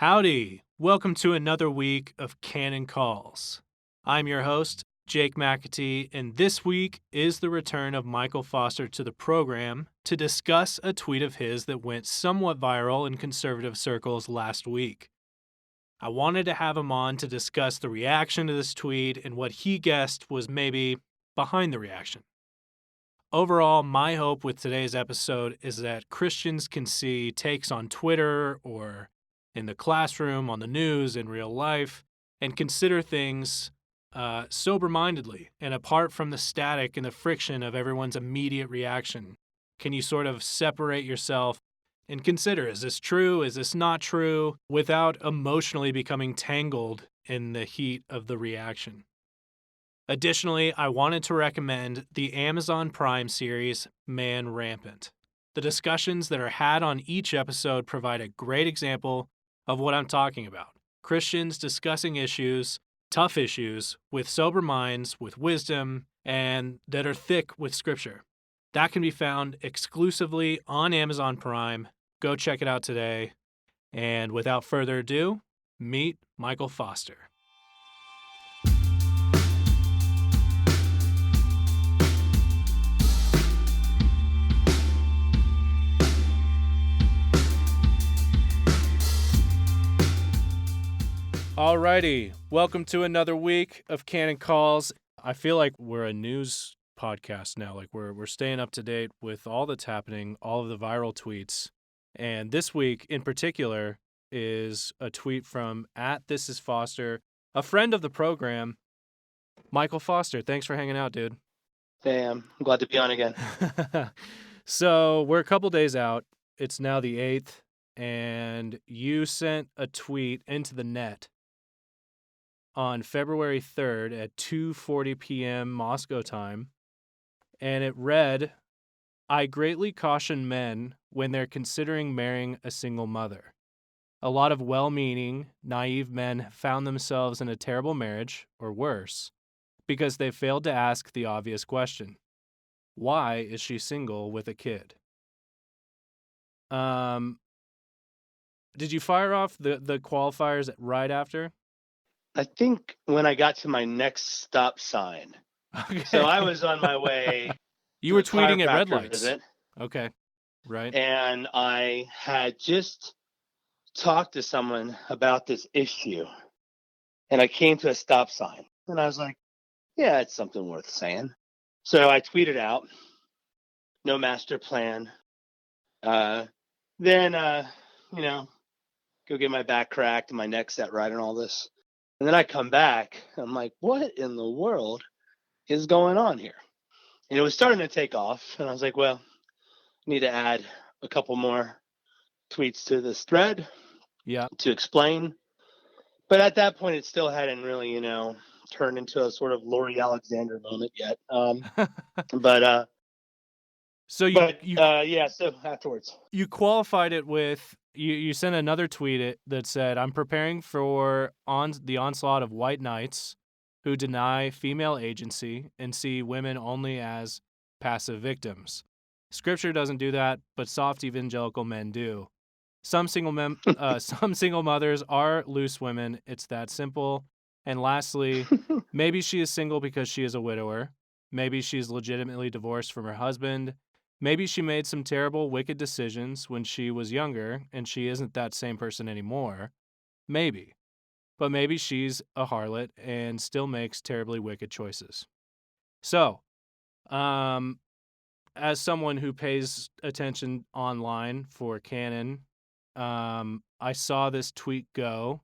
Howdy! Welcome to another week of Canon Calls. I'm your host, Jake McAtee, and this week is the return of Michael Foster to the program to discuss a tweet of his that went somewhat viral in conservative circles last week. I wanted to have him on to discuss the reaction to this tweet and what he guessed was maybe behind the reaction. Overall, my hope with today's episode is that Christians can see takes on Twitter or in the classroom, on the news, in real life, and consider things sober-mindedly and apart from the static and the friction of everyone's immediate reaction. Can you sort of separate yourself and consider, is this true, is this not true, without emotionally becoming tangled in the heat of the reaction? Additionally, I wanted to recommend the Amazon Prime series, Man Rampant. The discussions that are had on each episode provide a great example of what I'm talking about. Christians discussing issues, tough issues, with sober minds, with wisdom, and that are thick with scripture. That can be found exclusively on Amazon Prime. Go check it out today. And without further ado, meet Michael Foster. Alrighty, welcome to another week of Canon Calls. I feel like we're a news podcast now. Like we're staying up to date with all that's happening, all of the viral tweets. And this week in particular is a tweet from @ThisIsFoster, a friend of the program, Michael Foster. Thanks for hanging out, dude. Hey, I'm glad to be on again. So we're a couple days out. It's now the 8th, and you sent a tweet into the net on February 3rd at 2:40 p.m. Moscow time, and it read, "I greatly caution men when they're considering marrying a single mother. A lot of well-meaning, naive men have found themselves in a terrible marriage, or worse, because they failed to ask the obvious question. Why is she single with a kid?" Did you fire off the qualifiers right after? I think when I got to my next stop sign, Okay. so I was on my way. You were to a tweeting at red chiropractor lights. visit, Okay, right. and I had just talked to someone about this issue, and I came to a stop sign, and I was like, "Yeah, it's something worth saying." So I tweeted out, "No master plan." Then, go get my back cracked and my neck set right and all this. And then I come back. I'm like, what in the world is going on here? And it was starting to take off. And I was like, well, I need to add a couple more tweets to this thread to explain. But at that point, it still hadn't really, turned into a sort of Lori Alexander moment yet. So afterwards. You qualified it with, you sent another tweet that said, "I'm preparing for the onslaught of white knights who deny female agency and see women only as passive victims. Scripture doesn't do that, but soft evangelical men do. Some single mothers are loose women. It's that simple. And lastly, maybe she is single because she is a widower. Maybe she's legitimately divorced from her husband. Maybe she made some terrible, wicked decisions when she was younger, and she isn't that same person anymore. Maybe. But maybe she's a harlot and still makes terribly wicked choices." So, as someone who pays attention online for Canon, I saw this tweet go,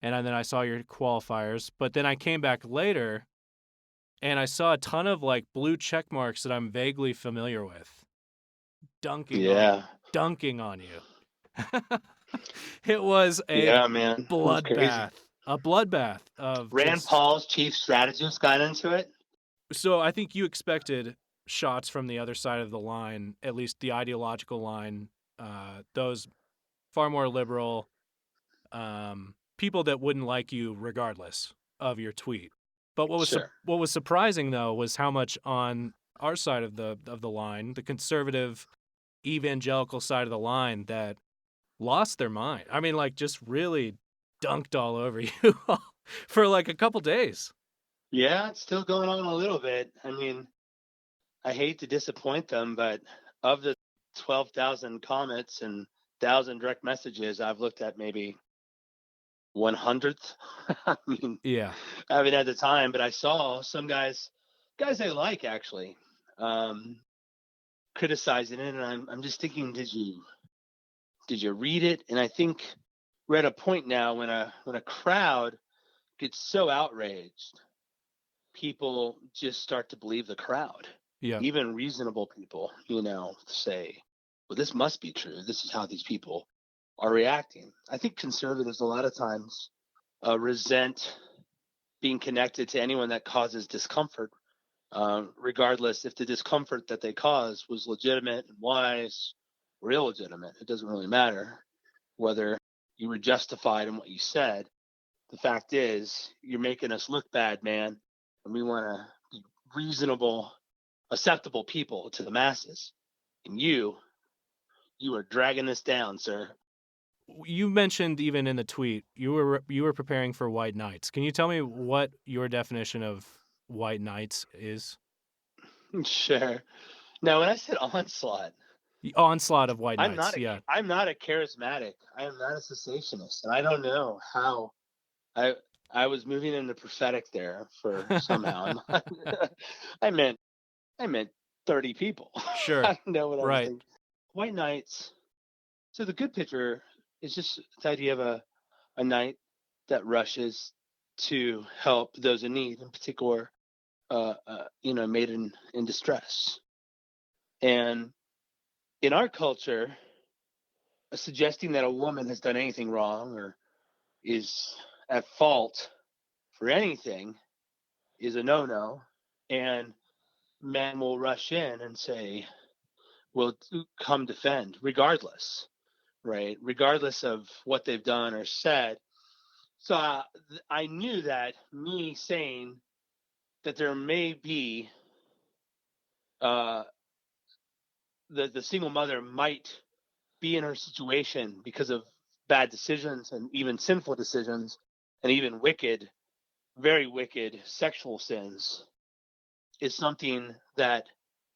and then I saw your qualifiers, but then I came back later, and I saw a ton of blue check marks that I'm vaguely familiar with, dunking on you. It was a bloodbath. A bloodbath of Rand Paul's chief strategist got into it. So I think you expected shots from the other side of the line, at least the ideological line, those far more liberal people that wouldn't like you regardless of your tweet. But what was surprising though was how much on our side of the line, the conservative evangelical side of the line, that lost their mind. I mean, like, just really dunked all over you for like a couple days. Yeah, it's still going on a little bit. I mean, I hate to disappoint them, but of the 12,000 comments and 1,000 direct messages, I've looked at maybe 100th. I mean, Yeah. I haven't had the time, but I saw some guys I like actually, um, criticizing it, and I'm just thinking, did you read it? And I think we're at a point now when a crowd gets so outraged, people just start to believe the crowd. Yeah. Even reasonable people, say, well, this must be true. This is how these people are reacting. I think conservatives a lot of times resent being connected to anyone that causes discomfort, regardless if the discomfort that they cause was legitimate and wise or illegitimate. It doesn't really matter whether you were justified in what you said. The fact is, you're making us look bad, man, and we want to be reasonable, acceptable people to the masses. And you are dragging this down, sir. You mentioned even in the tweet you were preparing for white knights. Can you tell me what your definition of white knights is? Sure. Now, when I said onslaught, The onslaught of white I'm knights. not Yeah. I'm not a charismatic. I am not a cessationist, and I don't know how I I was moving in the prophetic there for somehow. I meant I meant 30 people. Sure. I don't know what I was Right. thinking. White knights. So the good picture is just the idea of a knight that rushes to help those in need, in particular, maiden in distress. And in our culture, suggesting that a woman has done anything wrong or is at fault for anything is a no-no, and men will rush in and say, "Well, come defend," regardless, right? Regardless of what they've done or said. So I knew that me saying that there may be uh, the single mother might be in her situation because of bad decisions and even sinful decisions and even wicked, very wicked sexual sins is something that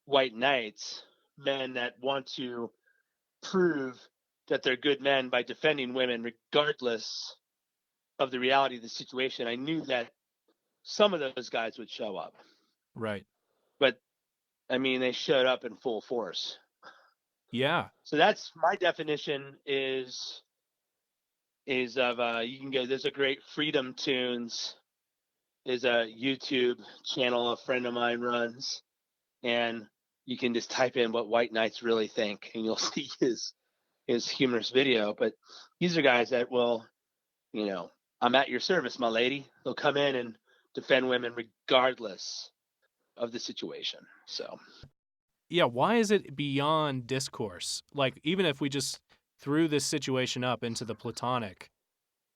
white knights, men that want to prove that they're good men by defending women regardless of the reality of the situation, I knew that some of those guys would show up. Right. But I mean, they showed up in full force. Yeah. So that's my definition is of you can go, there's a great Freedom Tunes is a YouTube channel a friend of mine runs, and you can just type in what white knights really think and you'll see his humorous video. But these are guys that will, I'm at your service, my lady. They'll come in and defend women regardless of the situation. So Yeah, why is it beyond discourse? Like, even if we just threw this situation up into the platonic,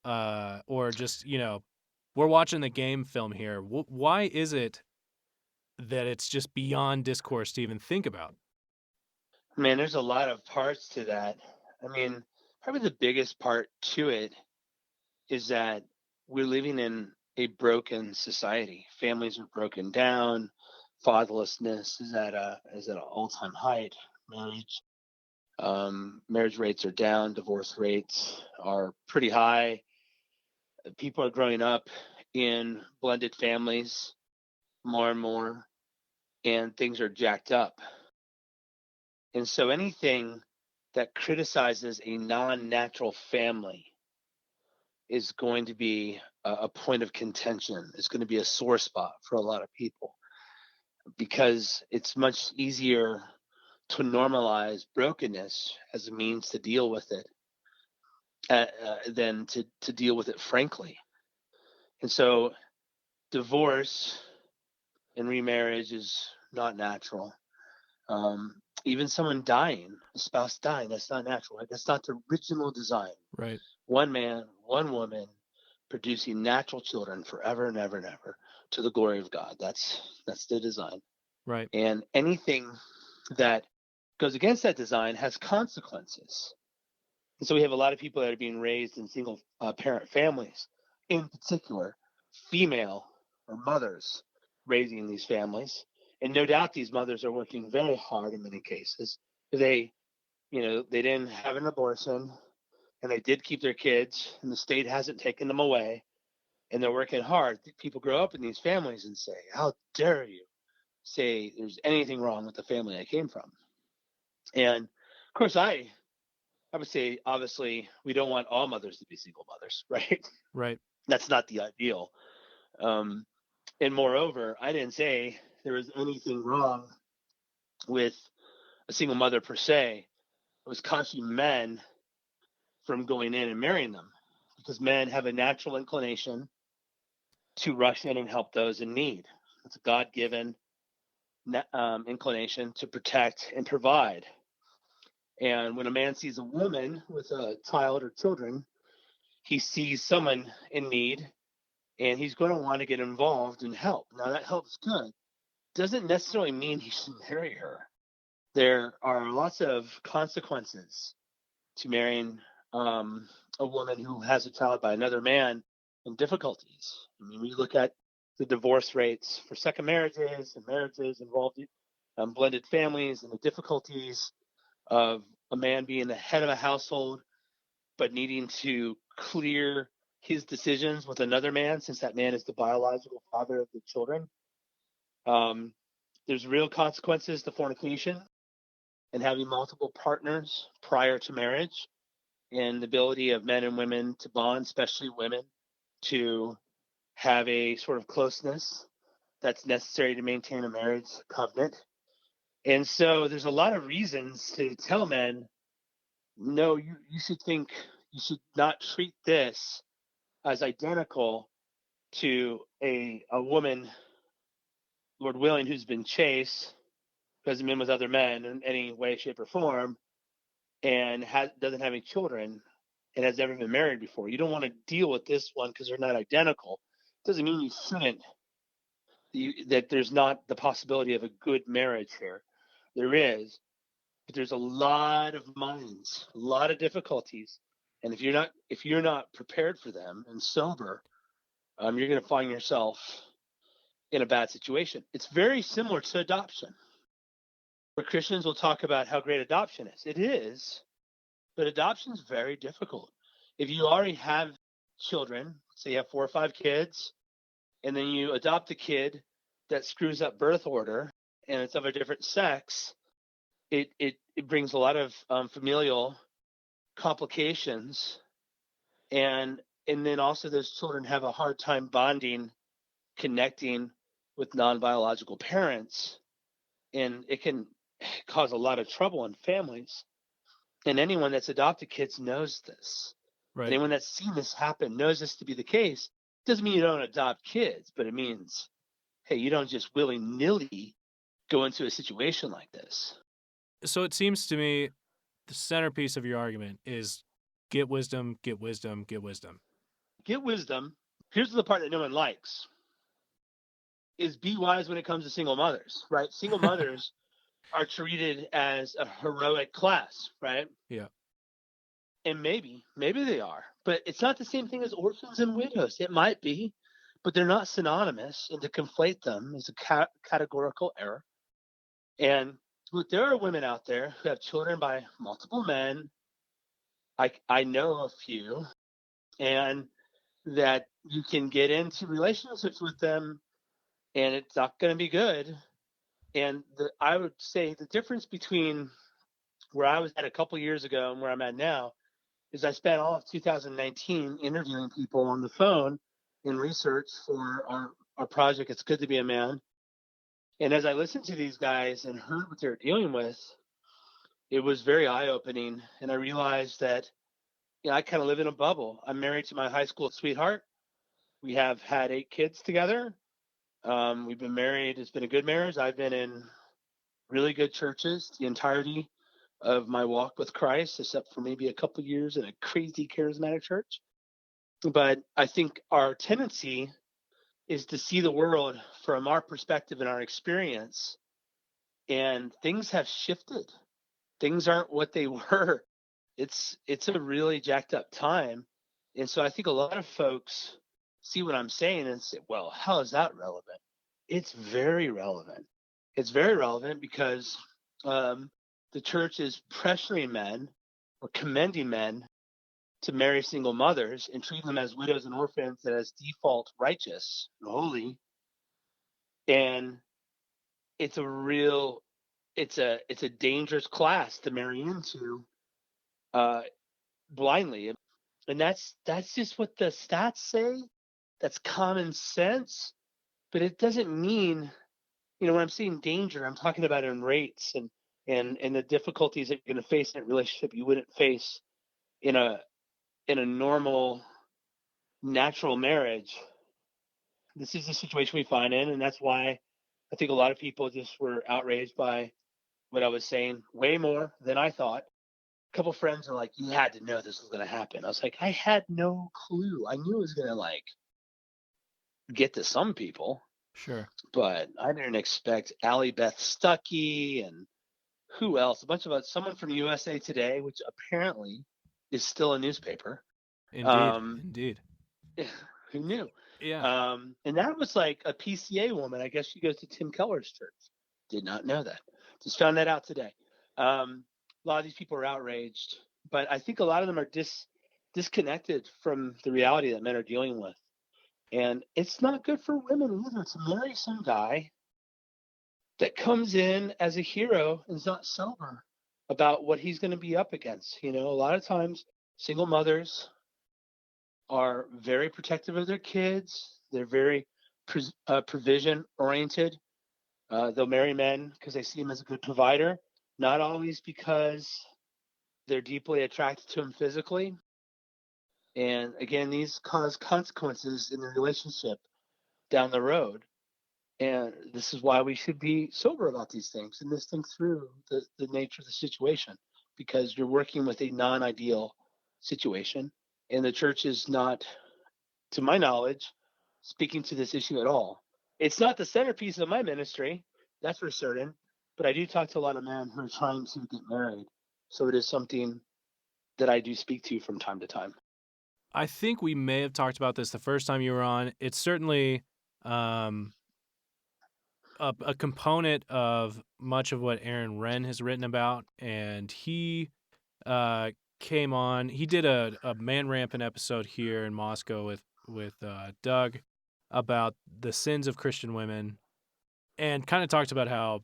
or just, we're watching the game film here. Why is it that it's just beyond discourse to even think about? man, there's a lot of parts to that. I mean, probably the biggest part to it is that we're living in a broken society. Families are broken down. Fatherlessness is at an all-time height. Marriage rates are down. Divorce rates are pretty high. People are growing up in blended families more and more, and things are jacked up. And so anything that criticizes a non-natural family is going to be a point of contention. It's going to be a sore spot for a lot of people because it's much easier to normalize brokenness as a means to deal with it than to deal with it frankly. And so divorce and remarriage is not natural. Even someone dying, a spouse dying, that's not natural. Right? That's not the original design. Right. One man, one woman producing natural children forever and ever and ever to the glory of God. That's the design. Right. And anything that goes against that design has consequences. And so we have a lot of people that are being raised in single parent families, in particular, female or mothers raising these families. And no doubt these mothers are working very hard in many cases. They, they didn't have an abortion and they did keep their kids and the state hasn't taken them away and they're working hard. People grow up in these families and say, how dare you say there's anything wrong with the family I came from? And of course, I would say, obviously, we don't want all mothers to be single mothers, right? Right. That's not the ideal. And moreover, I didn't say there was anything wrong with a single mother per se. It was cautioning men from going in and marrying them because men have a natural inclination to rush in and help those in need. It's a God-given inclination to protect and provide. And when a man sees a woman with a child or children, he sees someone in need and he's going to want to get involved and help. Now, that help's good. Doesn't necessarily mean he should marry her. There are lots of consequences to marrying a woman who has a child by another man and difficulties. I mean, we look at the divorce rates for second marriages and marriages involved blended families and the difficulties of a man being the head of a household but needing to clear his decisions with another man since that man is the biological father of the children. There's real consequences to fornication and having multiple partners prior to marriage, and the ability of men and women to bond, especially women, to have a sort of closeness that's necessary to maintain a marriage covenant. And so there's a lot of reasons to tell men, no, you should not treat this as identical to a woman, Lord willing, who's been chaste, who hasn't been with other men in any way, shape, or form, and doesn't have any children and has never been married before. You don't want to deal with this one because they're not identical. Doesn't mean you shouldn't, that there's not the possibility of a good marriage here. There is, but there's a lot of minds, a lot of difficulties. And if you're not prepared for them and sober, you're going to find yourself in a bad situation. It's very similar to adoption, where Christians will talk about how great adoption is. It is, but adoption is very difficult. If you already have children, say you have 4 or 5 kids, and then you adopt a kid that screws up birth order and it's of a different sex, it brings a lot of familial complications, and then also those children have a hard time bonding, connecting with non-biological parents, and it can cause a lot of trouble in families. And anyone that's adopted kids knows this. Right. Anyone that's seen this happen knows this to be the case. Doesn't mean you don't adopt kids, but it means, hey, you don't just willy-nilly go into a situation like this. So it seems to me the centerpiece of your argument is get wisdom, get wisdom, get wisdom. Get wisdom. Here's the part that no one likes, is be wise when it comes to single mothers, right? Single mothers are treated as a heroic class, right? Yeah. And maybe they are, but it's not the same thing as orphans and widows. It might be, but they're not synonymous, and to conflate them is a categorical error. And look, there are women out there who have children by multiple men. I know a few, and that you can get into relationships with them, and it's not going to be good. And I would say the difference between where I was at a couple years ago and where I'm at now is I spent all of 2019 interviewing people on the phone in research for our project, It's Good to Be a Man. And as I listened to these guys and heard what they're dealing with, it was very eye-opening. And I realized that, I kind of live in a bubble. I'm married to my high school sweetheart. We have had 8 kids together. We've been married. It's been a good marriage. I've been in really good churches the entirety of my walk with Christ, except for maybe a couple years in a crazy charismatic church. But I think our tendency is to see the world from our perspective and our experience, and things have shifted. Things aren't what they were it's a really jacked up time. And so I think a lot of folks see what I'm saying and say, well, how is that relevant? It's very relevant. It's very relevant because the church is pressuring men or commending men to marry single mothers and treat them as widows and orphans and as default righteous and holy. And it's a real, it's a dangerous class to marry into uh, blindly. And that's just what the stats say. That's common sense, but it doesn't mean, when I'm saying danger, I'm talking about in rates and the difficulties that you're going to face in a relationship you wouldn't face in a normal natural marriage. This is the situation we find in, and that's why I think a lot of people just were outraged by what I was saying way more than I thought. A couple friends are like, "You had to know this was going to happen." I was like, "I had no clue. I knew it was going to get to some people, Sure. but I didn't expect Allie Beth Stuckey and who else? A bunch of someone from USA Today, which apparently is still a newspaper. Indeed. Who knew? Yeah. And that was like a PCA woman. I guess she goes to Tim Keller's church. Did not know that. Just found that out today. A lot of these people are outraged, but I think a lot of them are disconnected from the reality that men are dealing with. And it's not good for women either to marry some guy that comes in as a hero and is not sober about what he's going to be up against. A lot of times single mothers are very protective of their kids. They're very provision oriented. They'll marry men because they see him as a good provider, not always because they're deeply attracted to him physically. And again, these cause consequences in the relationship down the road. And this is why we should be sober about these things and just think through the nature of the situation, because you're working with a non-ideal situation. And the church is not, to my knowledge, speaking to this issue at all. It's not the centerpiece of my ministry, that's for certain, but I do talk to a lot of men who are trying to get married. So it is something that I do speak to from time to time. I think we may have talked about this the first time you were on. It's certainly a component of much of what Aaron Wren has written about, and he came on. He did a Man Rampant episode here in Moscow with Doug about the sins of Christian women, and kind of talked about how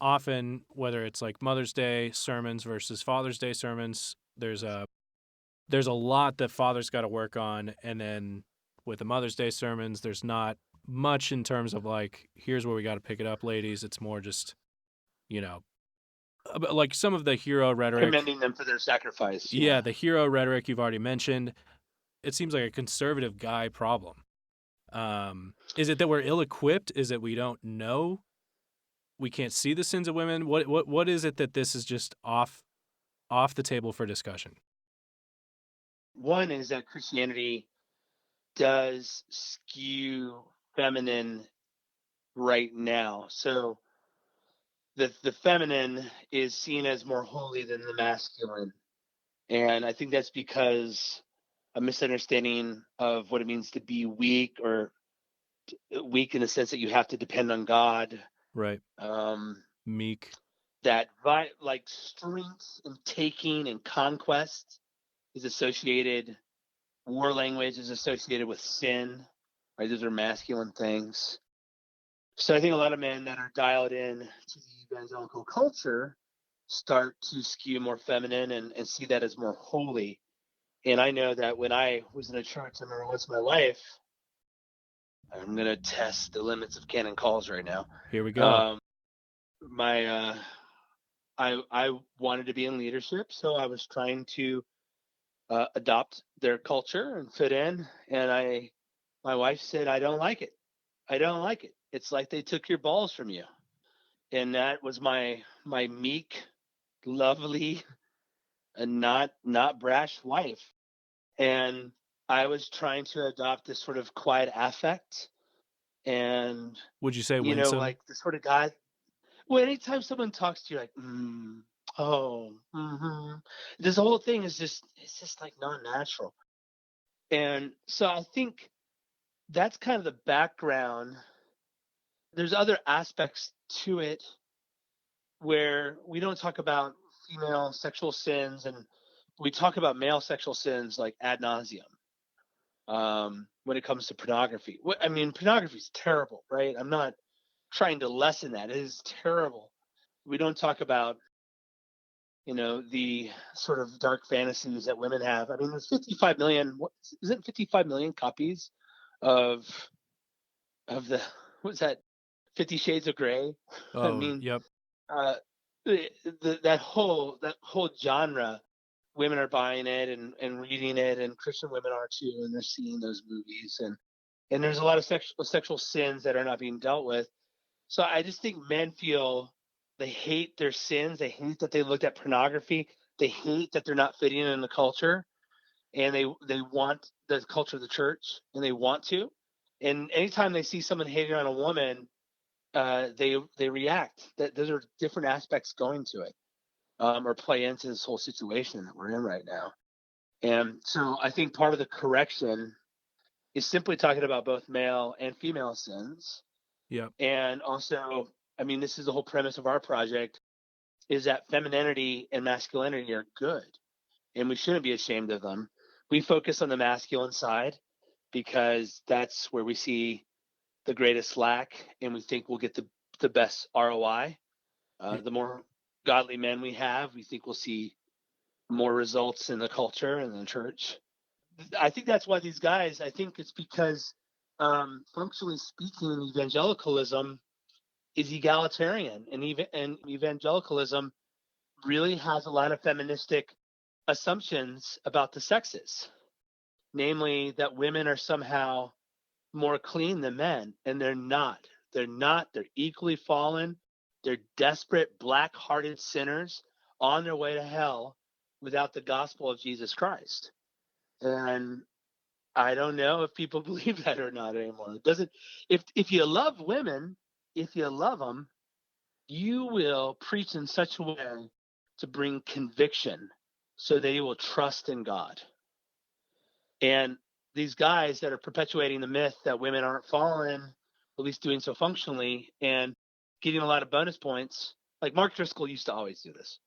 often, whether it's like Mother's Day sermons versus Father's Day sermons, there's a lot that fathers got to work on, and then with the Mother's Day sermons, there's not much in terms of like, here's where we got to pick it up, ladies. It's more just, like some of the hero rhetoric. Commending them for their sacrifice. Yeah, the hero rhetoric you've already mentioned. It seems like a conservative guy problem. Is it that we're ill-equipped? Is it we don't know? We can't see the sins of women? What is it that this is just off the table for discussion? One is that Christianity does skew feminine right now. So the feminine is seen as more holy than the masculine. And I think that's because a misunderstanding of what it means to be weak, or weak in the sense that you have to depend on God. Right. Meek. That like strength and taking and conquest is associated, war language is associated with sin, right? Those are masculine things. So I think a lot of men that are dialed in to the evangelical culture start to skew more feminine and see that as more holy. And I know that when I was in a church, I remember once in my life, I'm going to test the limits of Canon calls right now. Here we go. I wanted to be in leadership, so I was trying to adopt their culture and fit in. And my wife said, I don't like it. I don't like it. It's like they took your balls from you. And that was my meek, lovely, and not brash wife. And I was trying to adopt this sort of quiet affect. And would you say winsome? like the sort of guy. Well, anytime someone talks to you like, home. This whole thing is it's just like not natural. And so I think that's kind of the background. There's other aspects to it where we don't talk about female sexual sins, and we talk about male sexual sins like ad nauseum. When it comes to pornography, I mean, pornography is terrible, right? I'm not trying to lessen that. It is terrible. We don't talk about, the sort of dark fantasies that women have. I mean, there's 55 million. What is it? 55 million copies of the what's that? 50 Shades of Grey. I Oh, mean, yep. uh, that whole genre, women are buying it and reading it, and Christian women are too, and they're seeing those movies, and there's a lot of sexual sins that are not being dealt with. So I just think men feel they hate their sins. They hate that they looked at pornography. They hate that they're not fitting in the culture, and they want the culture of the church, and they want to. And anytime they see someone hating on a woman, they react. That those are different aspects going to it, or play into this whole situation that we're in right now. And so I think part of the correction is simply talking about both male and female sins. Yep. And also, I mean, this is the whole premise of our project, is that femininity and masculinity are good, and we shouldn't be ashamed of them. We focus on the masculine side because that's where we see the greatest lack, and we think we'll get the best ROI. Y- The more godly men we have, we think we'll see more results in the culture and the church. I think that's why these guys, I think it's because, functionally speaking, evangelicalism is egalitarian, and even and evangelicalism really has a lot of feministic assumptions about the sexes, namely that women are somehow more clean than men, and they're not. They're not. They're equally fallen. They're desperate, black-hearted sinners on their way to hell without the gospel of Jesus Christ. And I don't know if people believe that or not anymore. It doesn't. If you love women, if you love them, you will preach in such a way to bring conviction so they will trust in God. And these guys that are perpetuating the myth that women aren't fallen, at least doing so functionally, and getting a lot of bonus points, like Mark Driscoll used to always do this.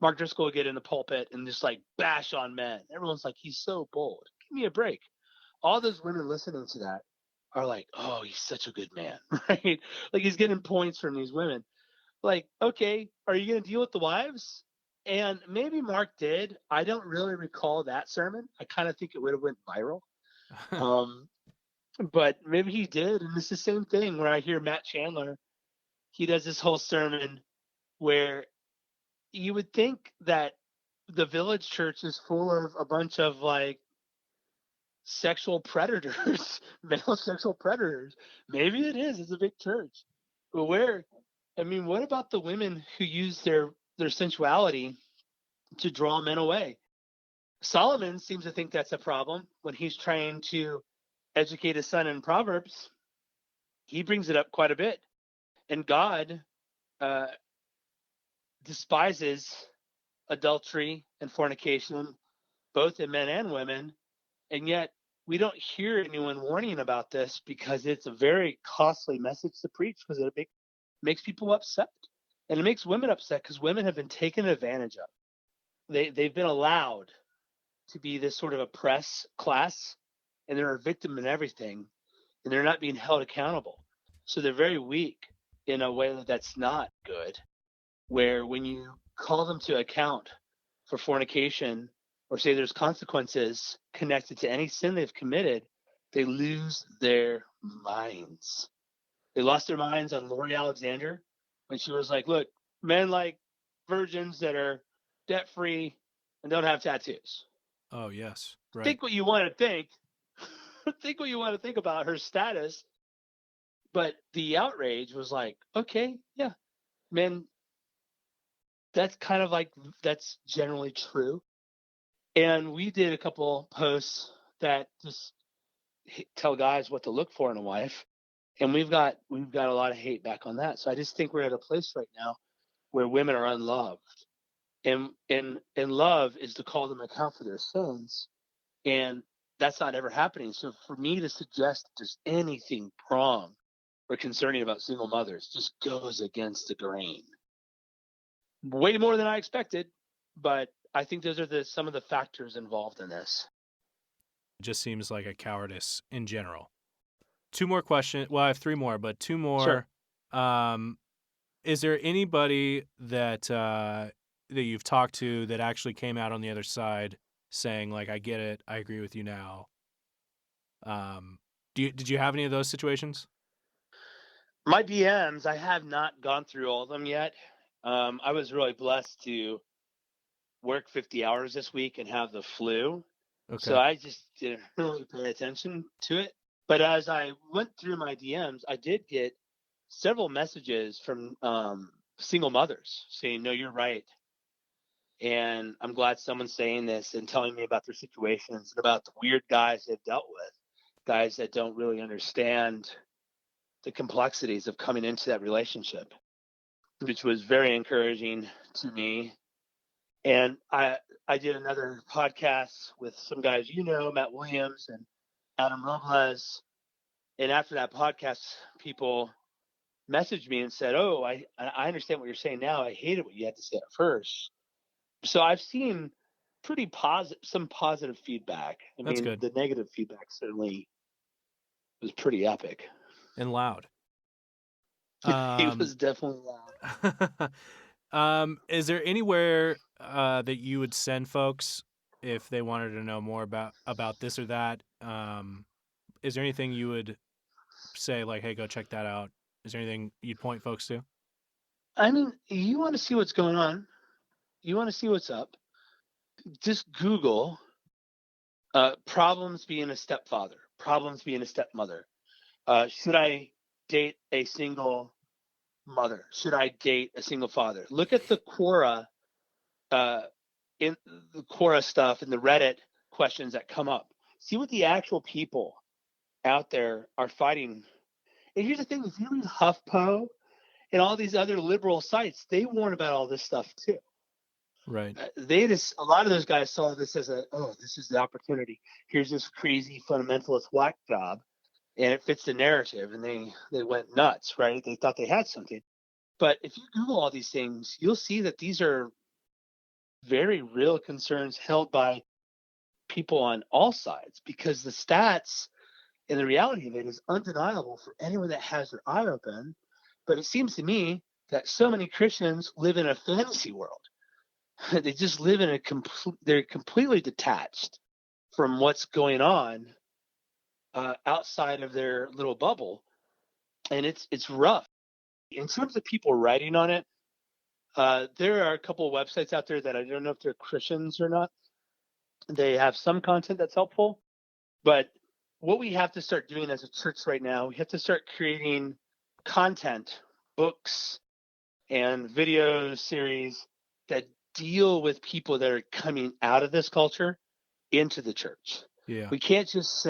Mark Driscoll would get in the pulpit and just like bash on men. Everyone's like, he's so bold. Give me a break. All those women listening to that are like, oh, he's such a good man, right? Like he's getting points from these women. Like, okay, are you going to deal with the wives? And maybe Mark did. I don't really recall that sermon. I kind of think it would have went viral. Um, but maybe he did. And it's the same thing where I hear Matt Chandler. He does this whole sermon where you would think that the village church is full of a bunch of like sexual predators, male sexual predators. Maybe it is. It's a big church. But where, I mean, what about the women who use their sensuality to draw men away? Solomon seems to think that's a problem when he's trying to educate his son in Proverbs. He brings it up quite a bit. And God uh, despises adultery and fornication, both in men and women. And yet we don't hear anyone warning about this because it's a very costly message to preach because makes people upset. And it makes women upset because women have been taken advantage of. They've been allowed to be this sort of oppressed class, and they're a victim in everything, and they're not being held accountable. So they're very weak in a way that's not good, where when you call them to account for fornication or say there's consequences connected to any sin they've committed, they lose their minds. They lost their minds on Lori Alexander when she was like, look, men like virgins that are debt free and don't have tattoos. Oh, yes. Right. Think what you want to think. Think what you want to think about her status. But the outrage was like, okay, yeah, men, that's kind of like, that's generally true. And we did a couple posts that just tell guys what to look for in a wife. And we've got a lot of hate back on that. So I just think we're at a place right now where women are unloved. And love is to call them to account for their sins, and that's not ever happening. So for me to suggest that there's anything wrong or concerning about single mothers just goes against the grain. Way more than I expected, but I think those are some of the factors involved in this. It just seems like a cowardice in general. Two more questions. Well, I have three more, but two more. Sure. Is there anybody that you've talked to that actually came out on the other side saying, like, I get it, I agree with you now? Did you have any of those situations? My DMs, I have not gone through all of them yet. I was really blessed to work 50 hours this week and have the flu. So Okay. I just didn't really pay attention to it. But as I went through my DMs, I did get several messages from single mothers saying, no, you're right. And I'm glad someone's saying this and telling me about their situations and about the weird guys they've dealt with, guys that don't really understand the complexities of coming into that relationship, which was very encouraging to me. And I did another podcast with some guys, Matt Williams and Adam Robles. And after that podcast, people messaged me and said, "Oh, I understand what you're saying now. I hated what you had to say at first." So I've seen some positive feedback. I That's mean, good. the negative feedback certainly was pretty epic. And loud. It was definitely loud. Is there anywhere that you would send folks if they wanted to know more about this or that? Is there anything you would say, like, hey, go check that out? Is there anything you'd point folks to? I mean, you want to see what's going on. You want to see what's up. Just Google problems being a stepfather, problems being a stepmother. Should I date a single mother? Should I date a single father? Look at the Quora, in the Quora stuff and the Reddit questions that come up. See what the actual people out there are fighting. And here's the thing: if you read HuffPo and all these other liberal sites, they warn about all this stuff too. Right. A lot of those guys saw this as this is the opportunity. Here's this crazy fundamentalist whack job, and it fits the narrative, and they went nuts, right? They thought they had something. But if you Google all these things, you'll see that these are very real concerns held by people on all sides, because the stats and the reality of it is undeniable for anyone that has their eye open. But it seems to me that so many Christians live in a fantasy world. They just live in they're completely detached from what's going on outside of their little bubble. And it's rough. In terms of people writing on it, there are a couple of websites out there that I don't know if they're Christians or not. They have some content that's helpful, but what we have to start doing as a church right now, we have to start creating content, books, and video series that deal with people that are coming out of this culture into the church. Yeah. We can't just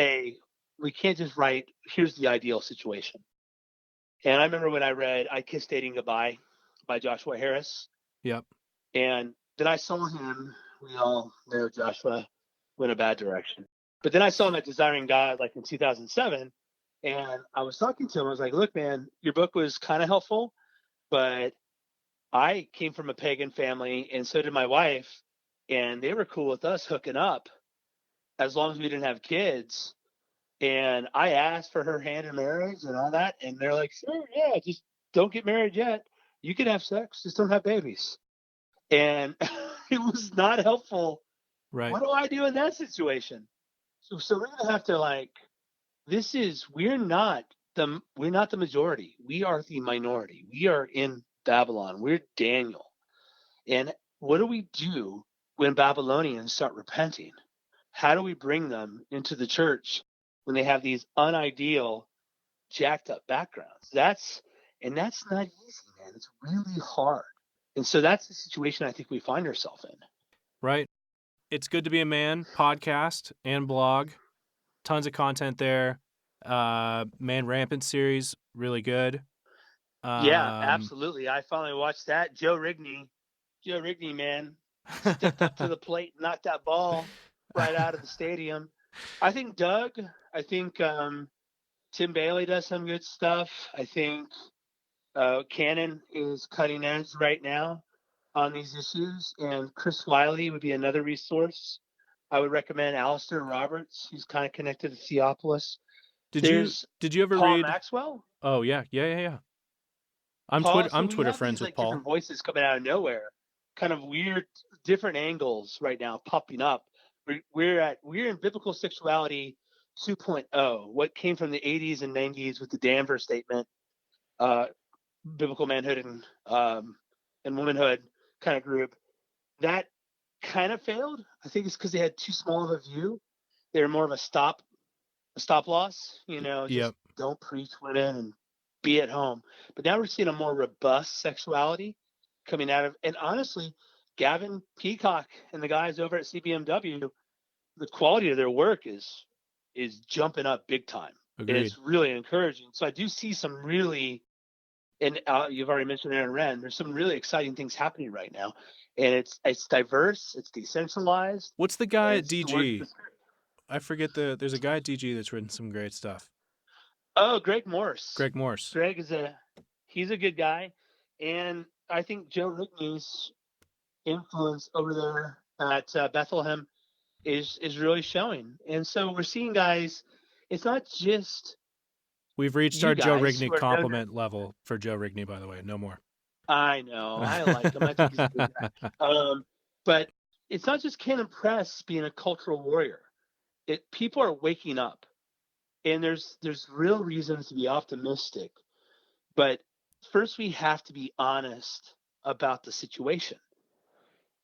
write, here's the ideal situation. And I remember when I read I Kissed Dating Goodbye by Joshua Harris. Yep. And then I saw him, we all know Joshua went a bad direction. But then I saw him at Desiring God like in 2007. And I was talking to him. I was like, look, man, your book was kind of helpful, but I came from a pagan family, and so did my wife. And they were cool with us hooking up as long as we didn't have kids. And I asked for her hand in marriage and all that. And they're like, sure, yeah, just don't get married yet. You can have sex, just don't have babies. And it was not helpful. Right. What do I do in that situation? So we're gonna have to we're not the majority. We are the minority. We are in Babylon. We're Daniel. And what do we do when Babylonians start repenting? How do we bring them into the church when they have these unideal, jacked up backgrounds? That's not easy, man. It's really hard. And so that's the situation I think we find ourselves in. Right. It's Good to Be a Man podcast and blog. Tons of content there. Man Rampant series, really good. Yeah, absolutely. I finally watched that. Joe Rigney, man, stepped up to the plate, and knocked that ball right out of the stadium. I think Doug. I think Tim Bailey does some good stuff. I think Canon is cutting edge right now on these issues, and Chris Wiley would be another resource. I would recommend Alistair Roberts. He's kind of connected to Theopolis. Did There's you ever Paul read? Maxwell. Oh yeah. I'm Paul, so we Twitter have friends these with like Paul. different voices coming out of nowhere, kind of weird, different angles right now popping up. We're in biblical sexuality 2.0. What came from the 80s and 90s with the Danvers statement, biblical manhood and womanhood kind of group, that kind of failed. I think it's because they had too small of a view. They were more of a stop loss. Just Yep. don't preach women and be at home. But now we're seeing a more robust sexuality coming out of, and honestly, Gavin Peacock and the guys over at CBMW, the quality of their work is jumping up big time. Agreed. And it's really encouraging. So I do see some really, and you've already mentioned Aaron Wren, there's some really exciting things happening right now. And it's diverse, it's decentralized. What's the guy at DG? I forget there's a guy at DG that's written some great stuff. Oh, Greg Morse. Greg Morse. Greg he's a good guy. And I think Joe Rickney's influence over there at Bethlehem is really showing. And so we're seeing guys, it's not just. We've reached our Joe Rigney compliment level for Joe Rigney, by the way. No more. I know. I like him. I think he's a good guy. But it's not just Canon Press being a cultural warrior. People are waking up. And there's real reasons to be optimistic. But first we have to be honest about the situation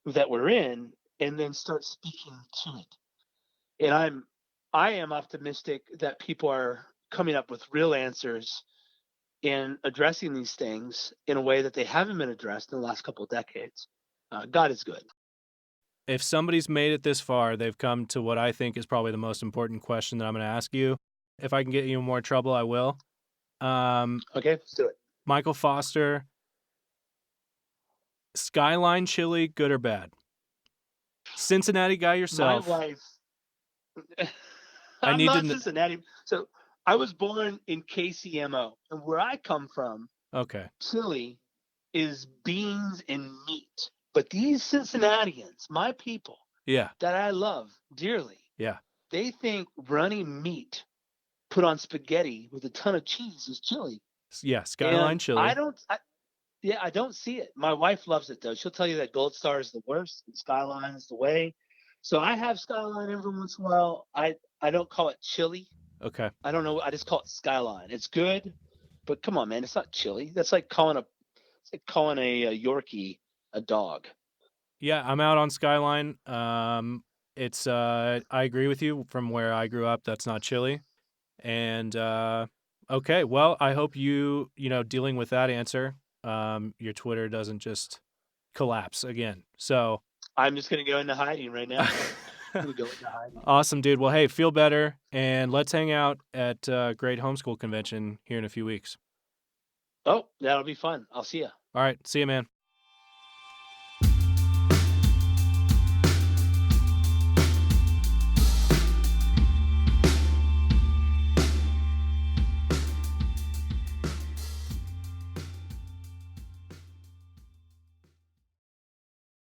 that we're in and then start speaking to it. And I am optimistic that people are coming up with real answers and addressing these things in a way that they haven't been addressed in the last couple of decades. God is good. If somebody's made it this far, they've come to what I think is probably the most important question that I'm going to ask you. If I can get you in more trouble, I will. Okay, let's do it. Michael Foster, Skyline Chili, good or bad? Cincinnati guy yourself. My wife. I'm not Cincinnati. So I was born in KCMO, and where I come from, chili is beans and meat. But these Cincinnatians, my people, that I love dearly, they think runny meat put on spaghetti with a ton of cheese is chili. Yeah, Skyline Chili. I don't see it. My wife loves it, though. She'll tell you that Gold Star is the worst and Skyline is the way. So I have Skyline every once in a while. I don't call it chili. Okay. I don't know. I just call it Skyline. It's good, but come on, man. It's not chili. That's like calling a Yorkie a dog. Yeah, I'm out on Skyline. It's I agree with you. From where I grew up, that's not chili. And okay, well, I hope you dealing with that answer, your Twitter doesn't just collapse again. So I'm just gonna go into hiding right now. I'm gonna go into hiding. Awesome, dude. Well, hey, feel better, and let's hang out at Great Homeschool Convention here in a few weeks. Oh, that'll be fun. I'll see you. All right, see you, man.